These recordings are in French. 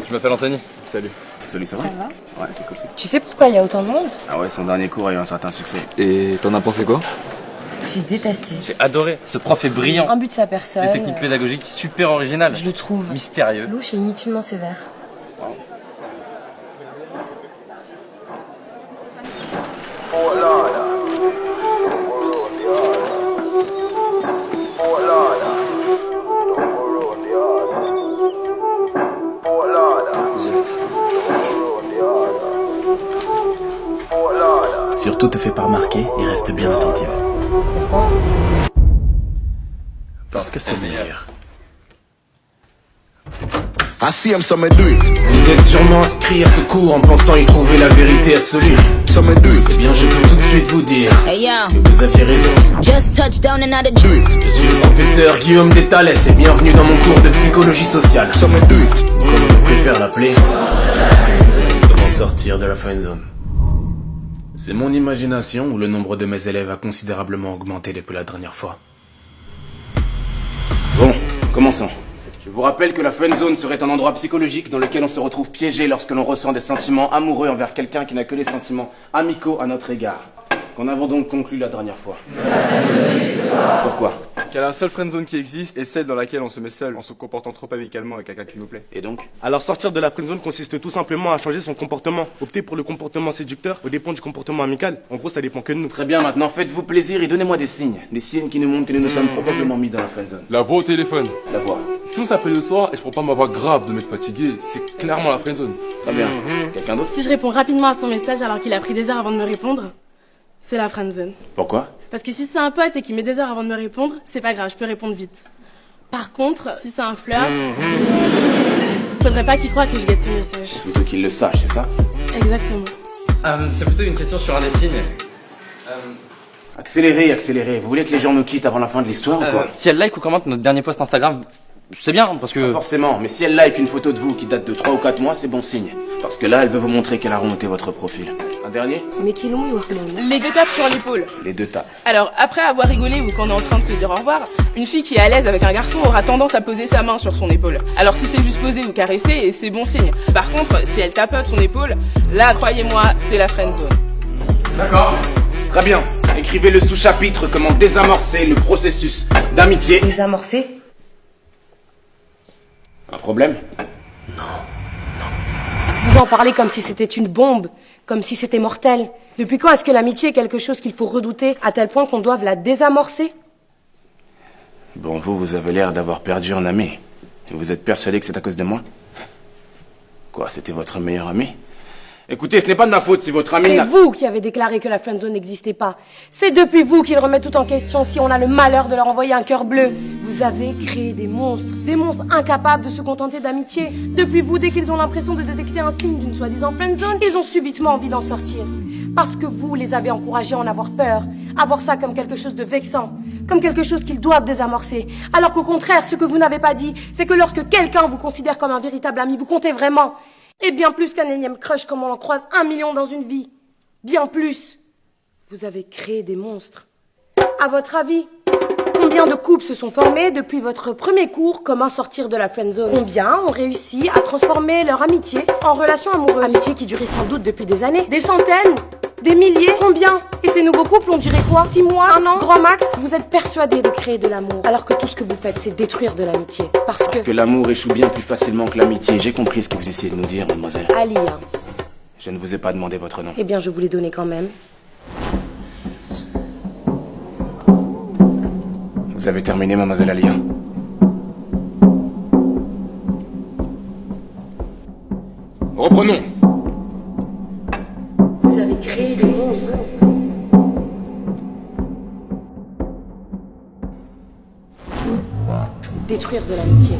je m'appelle Anthony. Salut. Salut, ça va? Ça va? Ouais, c'est cool. Tu sais pourquoi il y a autant de monde? Ah ouais, son dernier cours a eu un certain succès. Et t'en as pensé quoi? J'ai détesté. J'ai adoré. Ce prof est brillant. Un but de sa personne. Des techniques pédagogiques super originales. Je le trouve Mystérieux. louche et inutilement sévère. Surtout te fais pas remarquer et reste bien attentive. Pourquoi? Parce que c'est le meilleur. I see him, some do it. Vous êtes sûrement inscrits à ce cours en pensant y trouver la vérité absolue. Some do it. Eh bien, je peux tout de suite vous dire Hey yo, que vous aviez raison. just touched down and out of Do it. Je suis le professeur Guillaume Détales et bienvenue dans mon cours de psychologie sociale. Some do it. Comme on préfère l'appeler, comment sortir de la friend zone. C'est mon imagination ou le nombre de mes élèves a considérablement augmenté depuis la dernière fois. Bon, commençons. Je vous rappelle que la friend zone serait un endroit psychologique dans lequel on se retrouve piégé lorsque l'on ressent des sentiments amoureux envers quelqu'un qui n'a que des sentiments amicaux à notre égard. Qu'en avons donc conclu la dernière fois. Pourquoi? Qu'il y a la seule friendzone qui existe et celle dans laquelle on se met seul en se comportant trop amicalement avec quelqu'un qui nous plaît. Et donc? Alors sortir de la friendzone consiste tout simplement à changer son comportement. Opter pour le comportement séducteur au dépend du comportement amical. En gros, ça dépend que de nous. Très bien, maintenant faites-vous plaisir et donnez-moi des signes. Des signes qui nous montrent que nous nous sommes probablement mis dans la friend zone. La voix au téléphone. La voix. Si on s'appelle le soir et je prends pas ma voix grave de m'être fatigué, c'est clairement la friendzone. Très bien. Quelqu'un d'autre? Si je réponds rapidement à son message alors qu'il a pris des heures avant de me répondre, c'est la friendzone. Pourquoi? Parce que si c'est un pote et qu'il met des heures avant de me répondre, c'est pas grave, je peux répondre vite. Par contre, si c'est un flirt, faudrait pas qu'il croie que je guette ses messages. Plutôt qu'il le sache, c'est ça? Exactement. C'est plutôt une question sur un des signes. Accélérez, accélérez. Vous voulez que les gens nous quittent avant la fin de l'histoire ou quoi? Si elle like ou commente notre dernier post Instagram, c'est bien parce que... Pas forcément, mais si elle like une photo de vous qui date de 3 ou 4 mois, c'est bon signe. Parce que là, elle veut vous montrer qu'elle a remonté votre profil. Un dernier? Mais qui l'ont eu, Warman? Les deux tapes sur l'épaule. Les deux tapes. Alors, après avoir rigolé ou quand on est en train de se dire au revoir, une fille qui est à l'aise avec un garçon aura tendance à poser sa main sur son épaule. Alors si c'est juste poser ou caresser, c'est bon signe. Par contre, si elle tapote son épaule, là, croyez-moi, c'est la friendzone. D'accord. Très bien. Écrivez le sous-chapitre comment désamorcer le processus d'amitié. Désamorcé? Un problème? Vous en parlez comme si c'était une bombe, comme si c'était mortel. Depuis quand est-ce que l'amitié est quelque chose qu'il faut redouter à tel point qu'on doive la désamorcer? Bon, vous avez l'air d'avoir perdu un ami. Et vous êtes persuadé que c'est à cause de moi? Quoi, c'était votre meilleur ami? Écoutez, ce n'est pas de ma faute si votre ami C'est n'a... vous qui avez déclaré que la friendzone n'existait pas. C'est depuis vous qu'il remet tout en question si on a le malheur de leur envoyer un cœur bleu. Vous avez créé des monstres incapables de se contenter d'amitié. Depuis vous, dès qu'ils ont l'impression de détecter un signe d'une soi-disant friendzone, ils ont subitement envie d'en sortir. Parce que vous les avez encouragés à en avoir peur, à voir ça comme quelque chose de vexant, comme quelque chose qu'ils doivent désamorcer. Alors qu'au contraire, ce que vous n'avez pas dit, c'est que lorsque quelqu'un vous considère comme un véritable ami, vous comptez vraiment. Et bien plus qu'un énième crush comme on en croise 1 million dans une vie. Bien plus. Vous avez créé des monstres. À votre avis, combien de couples se sont formés depuis votre premier cours Comment sortir de la friendzone? Combien ont réussi à transformer leur amitié en relation amoureuse? Amitié qui durait sans doute depuis des années. Des centaines? Des milliers? Combien? Et ces nouveaux couples, on dirait quoi? 6 mois? 1 an? Grand max? Vous êtes persuadés de créer de l'amour, alors que tout ce que vous faites, c'est détruire de l'amitié. Parce que l'amour échoue bien plus facilement que l'amitié. J'ai compris ce que vous essayez de nous dire, mademoiselle. Alia. Je ne vous ai pas demandé votre nom. Eh bien, je vous l'ai donné quand même. Vous avez terminé, mademoiselle Alia. Reprenons. Vous avez créé des monstres. Détruire de l'amitié.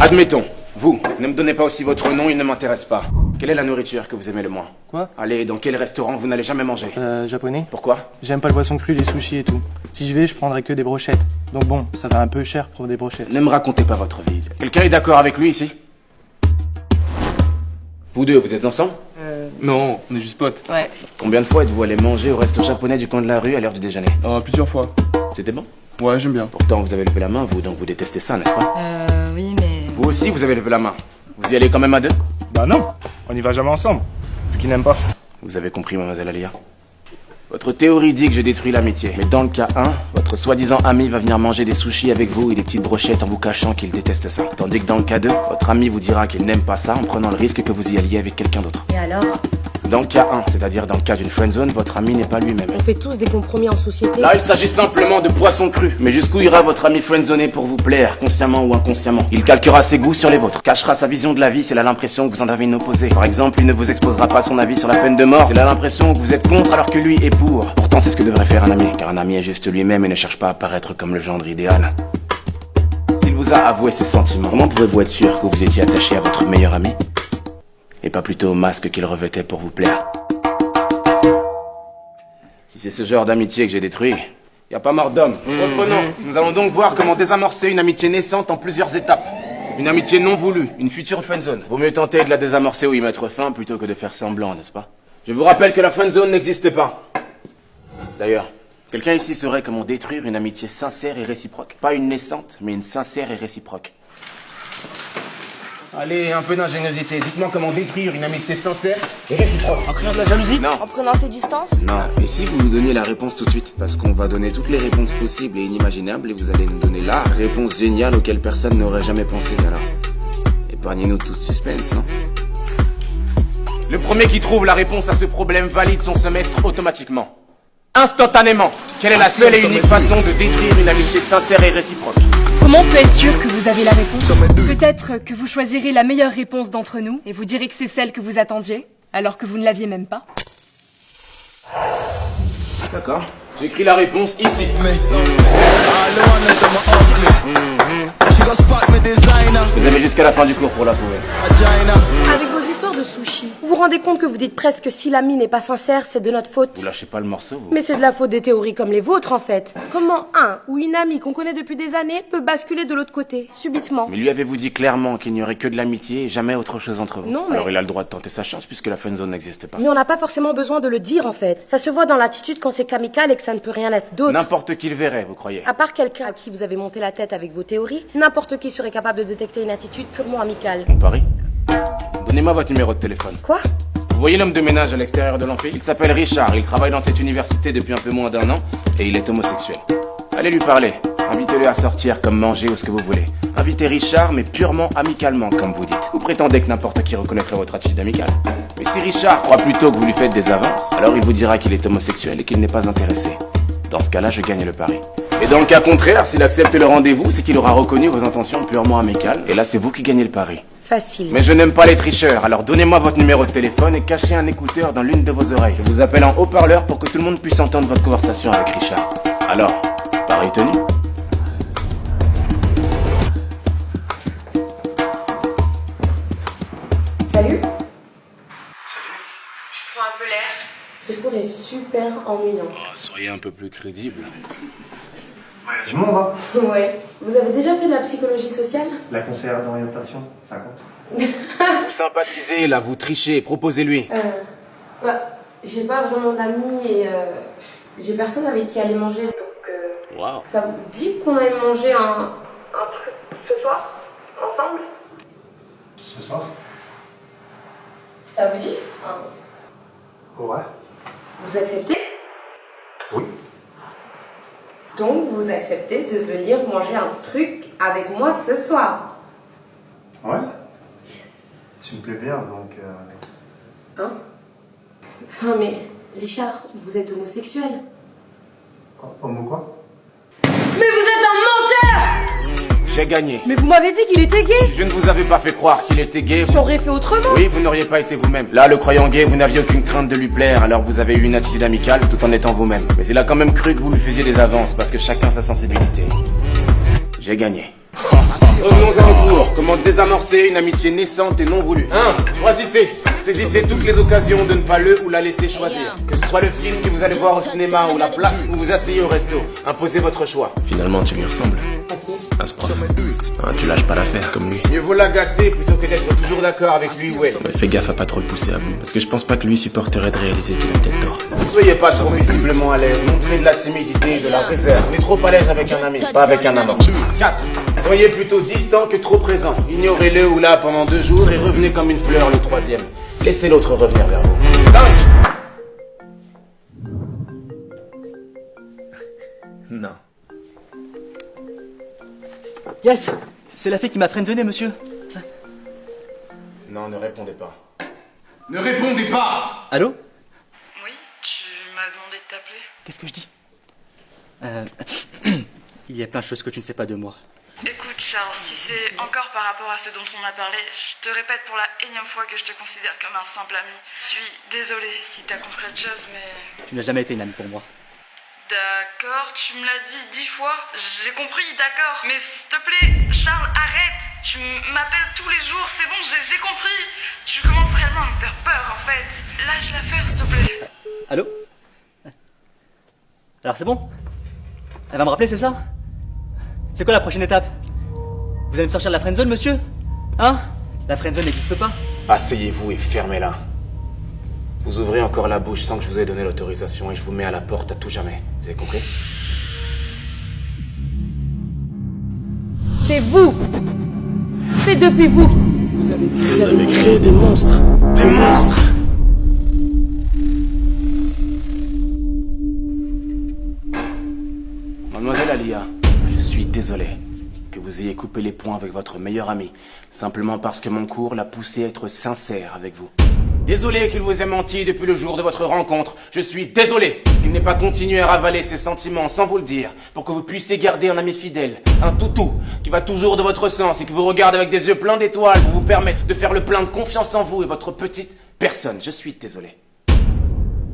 Admettons. Vous, ne me donnez pas aussi votre nom, il ne m'intéresse pas. Quelle est la nourriture que vous aimez le moins? Quoi? Allez, dans quel restaurant vous n'allez jamais manger? Japonais. Pourquoi? J'aime pas le poisson cru, les sushis et tout. Si je vais, je prendrai que des brochettes. Donc bon, ça va un peu cher pour des brochettes. Ne me racontez pas votre vie. Quelqu'un est d'accord avec lui ici? Vous deux, vous êtes ensemble? Non, on est juste potes. Ouais. Combien de fois êtes-vous allé manger au resto japonais du coin de la rue à l'heure du déjeuner? Plusieurs fois. C'était bon? Ouais, j'aime bien. Pourtant, vous avez levé la main, vous, donc vous détestez ça, n'est-ce pas? Oui, mais... Vous aussi, vous avez levé la main. Vous y allez quand même à deux? Bah non, on y va jamais ensemble, vu qu'il n'aime pas. Vous avez compris, mademoiselle Alia. Votre théorie dit que je détruis l'amitié. Mais dans le cas 1, votre soi-disant ami va venir manger des sushis avec vous et des petites brochettes en vous cachant qu'il déteste ça. Tandis que dans le cas 2, votre ami vous dira qu'il n'aime pas ça en prenant le risque que vous y alliez avec quelqu'un d'autre. Et alors? Dans le cas 1, c'est-à-dire dans le cas d'une friendzone, votre ami n'est pas lui-même. On fait tous des compromis en société. Là, il s'agit simplement de poisson cru. Mais jusqu'où ira votre ami friendzoné pour vous plaire, consciemment ou inconsciemment? Il calquera ses goûts sur les vôtres, cachera sa vision de la vie s'il a l'impression que vous en avez une opposée. Par exemple, il ne vous exposera pas son avis sur la peine de mort s'il a l'impression que vous êtes contre alors que lui est pour. Pourtant, c'est ce que devrait faire un ami, car un ami est juste lui-même et ne cherche pas à paraître comme le gendre idéal. S'il vous a avoué ses sentiments, comment pouvez-vous être sûr que vous étiez attaché à votre meilleur ami et pas plutôt au masque qu'il revêtait pour vous plaire? Si c'est ce genre d'amitié que j'ai détruit, y a pas mort d'homme. Reprenons. Nous allons donc voir comment désamorcer une amitié naissante en plusieurs étapes. Une amitié non voulue, une future friendzone. Vaut mieux tenter de la désamorcer ou y mettre fin plutôt que de faire semblant, n'est-ce pas? Je vous rappelle que la friendzone n'existe pas. D'ailleurs, quelqu'un ici saurait comment détruire une amitié sincère et réciproque? Pas une naissante, mais une sincère et réciproque. Allez, un peu d'ingéniosité. Dites-moi comment détruire une amitié sincère et réciproque. En créant de la jalousie? Non. En prenant ses distances? Non. Et si vous nous donniez la réponse tout de suite? Parce qu'on va donner toutes les réponses possibles et inimaginables et vous allez nous donner la réponse géniale auquel personne n'aurait jamais pensé. Alors, épargnez-nous tout suspense, non? Le premier qui trouve la réponse à ce problème valide son semestre automatiquement. Instantanément. Quelle est la seule et unique façon de détruire une amitié sincère et réciproque? Comment on peut être sûr que vous avez la réponse? Peut-être que vous choisirez la meilleure réponse d'entre nous et vous direz que c'est celle que vous attendiez, alors que vous ne l'aviez même pas. D'accord. J'écris la réponse ici. Vous avez jusqu'à la fin du cours pour la trouver. Avec vos histoires de sushis, vous vous rendez compte que vous dites presque si l'ami n'est pas sincère, c'est de notre faute? Vous lâchez pas le morceau, vous? Mais c'est de la faute des théories comme les vôtres, en fait. Comment un ou une amie qu'on connaît depuis des années peut basculer de l'autre côté, subitement? Mais lui avez-vous dit clairement qu'il n'y aurait que de l'amitié et jamais autre chose entre vous? Non, mais... Alors il a le droit de tenter sa chance puisque la friendzone n'existe pas. Mais on n'a pas forcément besoin de le dire, en fait. Ça se voit dans l'attitude quand c'est qu'amical et que ça ne peut rien être d'autre. N'importe qui le verrait, vous croyez? À part quelqu'un à qui vous avez monté la tête avec vos théories, n'importe qui serait capable de détecter une attitude purement amicale. On parie? Donnez-moi votre numéro de téléphone. Quoi? Vous voyez l'homme de ménage à l'extérieur de l'amphi? Il s'appelle Richard, il travaille dans cette université depuis un peu moins d'1 an et il est homosexuel. Allez lui parler, invitez-le à sortir comme manger ou ce que vous voulez. Invitez Richard mais purement amicalement comme vous dites. Vous prétendez que n'importe qui reconnaîtrait votre attitude amicale. Mais si Richard croit plutôt que vous lui faites des avances, alors il vous dira qu'il est homosexuel et qu'il n'est pas intéressé. Dans ce cas-là, je gagne le pari. Et dans le cas contraire, s'il accepte le rendez-vous, c'est qu'il aura reconnu vos intentions purement amicales. Et là, c'est vous qui gagnez le pari. Facile. Mais je n'aime pas les tricheurs, alors donnez-moi votre numéro de téléphone et cachez un écouteur dans l'une de vos oreilles. Je vous appelle en haut-parleur pour que tout le monde puisse entendre votre conversation avec Richard. Alors, pari tenu? Salut. Je prends un peu l'air. Ce cours est super ennuyant. Oh, soyez un peu plus crédible. Je m'en vais. Ouais. Vous avez déjà fait de la psychologie sociale? La conseillère d'orientation, ça compte. Vous sympathisez, là, vous trichez, proposez-lui. J'ai pas vraiment d'amis et j'ai personne avec qui aller manger, donc Wow. ça vous dit qu'on aille manger un truc ce soir, ensemble? Ce soir? Ça vous dit? Ouais. Vous acceptez? Oui. Donc vous acceptez de venir manger un truc avec moi ce soir? Ouais. Yes. Tu me plais bien, donc... Hein? Enfin mais, Richard, vous êtes homosexuel. Homo quoi? Mais vous êtes un menteur! J'ai gagné. Mais vous m'avez dit qu'il était gay! Je ne vous avais pas fait croire qu'il était gay. J'aurais fait autrement! Oui, vous n'auriez pas été vous-même. Là, le croyant gay, vous n'aviez aucune crainte de lui plaire, alors vous avez eu une attitude amicale tout en étant vous-même. Mais il a quand même cru que vous lui faisiez des avances, parce que chacun sa sensibilité. J'ai gagné. Revenons en cours. Comment désamorcer une amitié naissante et non voulue? 1. Choisissez. Saisissez toutes les occasions de ne pas le ou la laisser choisir. Que ce soit le film que vous allez voir au cinéma ou la place où vous asseyez au resto. Imposez votre choix. Finalement, tu lui ressembles. À ce prof. Hein, tu lâches pas l'affaire comme lui. Mieux vaut l'agacer plutôt que d'être toujours d'accord avec lui, ouais. Mais fais gaffe à pas trop le pousser à bout. Parce que je pense pas que lui supporterait de réaliser qu'il a peut-être tort. Ne soyez pas trop visiblement à l'aise. Montrez de la timidité et de la réserve. On est trop à l'aise avec un ami, pas avec un amant. 4. Soyez plutôt distant que trop présent. Ignorez-le ou là pendant 2 jours et revenez comme une fleur le 3e. Laissez l'autre revenir vers vous. 5. Non. Yes, c'est la fille qui m'a friendzoné, monsieur. Non, ne répondez pas. Ne répondez pas! Allô? Oui, tu m'as demandé de t'appeler. Qu'est-ce que je dis? Il y a plein de choses que tu ne sais pas de moi. Écoute Charles, si c'est encore par rapport à ce dont on a parlé, je te répète pour la énième fois que je te considère comme un simple ami. Je suis désolée si t'as compris autre chose, mais... Tu n'as jamais été une amie pour moi. D'accord, tu me l'as dit 10 fois, j'ai compris, d'accord. Mais s'il te plaît, Charles, arrête. Tu m'appelles tous les jours, c'est bon, j'ai compris. Tu commences réellement à me faire peur, en fait. Lâche l'affaire, s'il te plaît. Allô? Alors c'est bon? Elle va me rappeler, c'est ça? C'est quoi la prochaine étape? Vous allez me sortir de la friendzone, monsieur? Hein? La friendzone n'existe pas? Asseyez-vous et fermez-la. Vous ouvrez encore la bouche sans que je vous ai donné l'autorisation et je vous mets à la porte à tout jamais. Vous avez compris? C'est vous. C'est depuis vous. Vous avez créé des monstres. Des monstres! Mademoiselle Alia, je suis désolé que vous ayez coupé les ponts avec votre meilleur ami, simplement parce que mon cours l'a poussé à être sincère avec vous. Désolé qu'il vous ait menti depuis le jour de votre rencontre. Je suis désolé qu'il n'ait pas continué à ravaler ses sentiments sans vous le dire, pour que vous puissiez garder un ami fidèle, un toutou, qui va toujours de votre sens et qui vous regarde avec des yeux pleins d'étoiles pour vous permettre de faire le plein de confiance en vous et votre petite personne. Je suis désolé.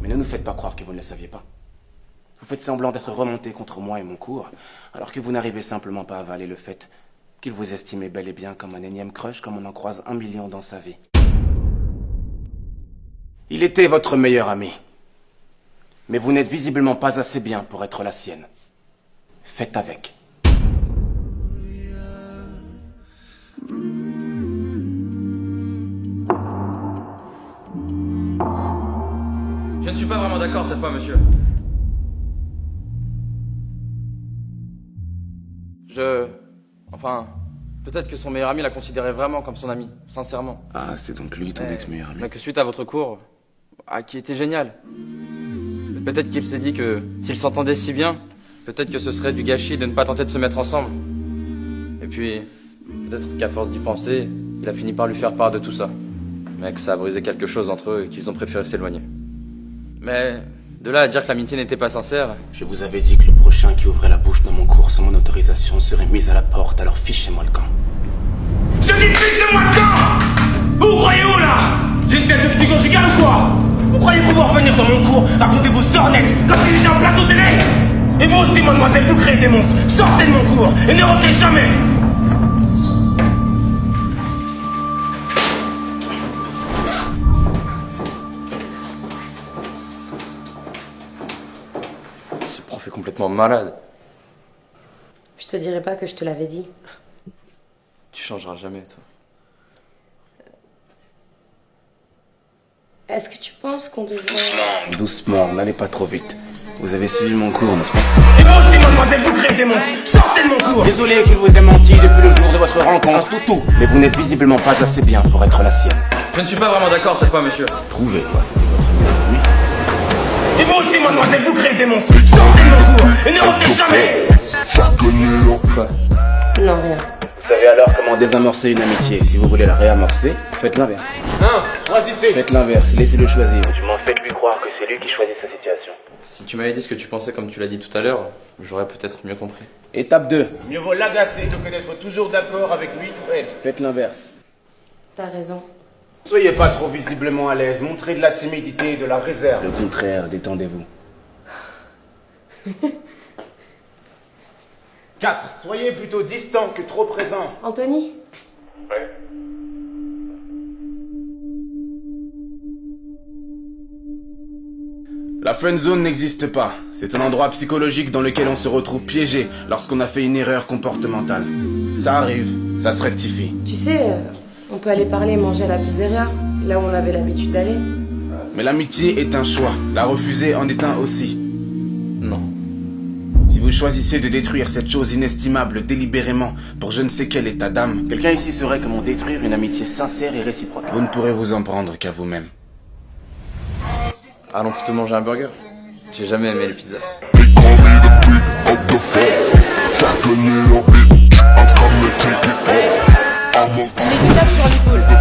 Mais ne nous faites pas croire que vous ne le saviez pas. Vous faites semblant d'être remonté contre moi et mon cours, alors que vous n'arrivez simplement pas à avaler le fait qu'il vous estimait bel et bien comme un énième crush comme on en croise 1 million dans sa vie. Il était votre meilleur ami. Mais vous n'êtes visiblement pas assez bien pour être la sienne. Faites avec. Je ne suis pas vraiment d'accord cette fois, monsieur. Enfin, peut-être que son meilleur ami la considérait vraiment comme son ami, sincèrement. Ah, c'est donc lui ton ex-meilleur ami. Mais que suite à votre cours, qui était génial, peut-être qu'il s'est dit que s'ils s'entendaient si bien, peut-être que ce serait du gâchis de ne pas tenter de se mettre ensemble. Et puis, peut-être qu'à force d'y penser, il a fini par lui faire part de tout ça. Mais que ça a brisé quelque chose entre eux et qu'ils ont préféré s'éloigner. Mais de là à dire que l'amitié n'était pas sincère... Je vous avais dit que le prochain qui ouvrait la bouche dans mon cours sans mon autorisation serait mis à la porte, alors fichez-moi le camp. Je dis fichez-moi le camp! Vous croyez où là? J'ai une tête de psychogigale ou quoi? Vous croyez pouvoir venir dans mon cours, raconter vos sornettes, comme si j'étais un plateau télé? Et vous aussi, mademoiselle, vous créez des monstres. Sortez de mon cours et ne revenez jamais! Ce prof est complètement malade. Je te dirai pas que je te l'avais dit. Tu changeras jamais, toi. Est-ce que tu penses qu'on devrait... Doucement, doucement, n'allez pas trop vite. Vous avez suivi mon cours, n'est-ce pas? Et vous aussi, mademoiselle, vous créez des monstres. Sortez de mon cours! Désolé qu'il vous ait menti depuis le jour de votre rencontre, toutou. Mais vous n'êtes visiblement pas assez bien pour être la sienne. Je ne suis pas vraiment d'accord cette fois, monsieur. Trouvez-moi, c'était votre meilleur ami. Et vous aussi, mademoiselle, vous créez des monstres. Sortez de mon cours et ne revenez jamais! Quoi? Non, rien. Vous savez alors comment désamorcer une amitié. Si vous voulez la réamorcer, faites l'inverse. Non, choisissez! Faites l'inverse, laissez-le choisir. Du moins, faites-lui croire que c'est lui qui choisit sa situation. Si tu m'avais dit ce que tu pensais comme tu l'as dit tout à l'heure, j'aurais peut-être mieux compris. Étape 2. Mieux vaut l'agacer que d'être toujours d'accord avec lui ou elle. Faites l'inverse. T'as raison. Soyez pas trop visiblement à l'aise, montrez de la timidité et de la réserve. Le contraire, détendez-vous. 4. Soyez plutôt distant que trop présent. Anthony? Ouais. La friendzone n'existe pas. C'est un endroit psychologique dans lequel on se retrouve piégé lorsqu'on a fait une erreur comportementale. Ça arrive, ça se rectifie. Tu sais, on peut aller parler et manger à la pizzeria, là où on avait l'habitude d'aller. Mais l'amitié est un choix. La refuser en est un aussi. Non. Si vous choisissez de détruire cette chose inestimable délibérément pour je ne sais quel état d'âme, quelqu'un ici saurait comment détruire une amitié sincère et réciproque. Vous ne pourrez vous en prendre qu'à vous-même. Allons plutôt manger un burger. J'ai jamais aimé les pizzas. Les étapes sur l'épaule.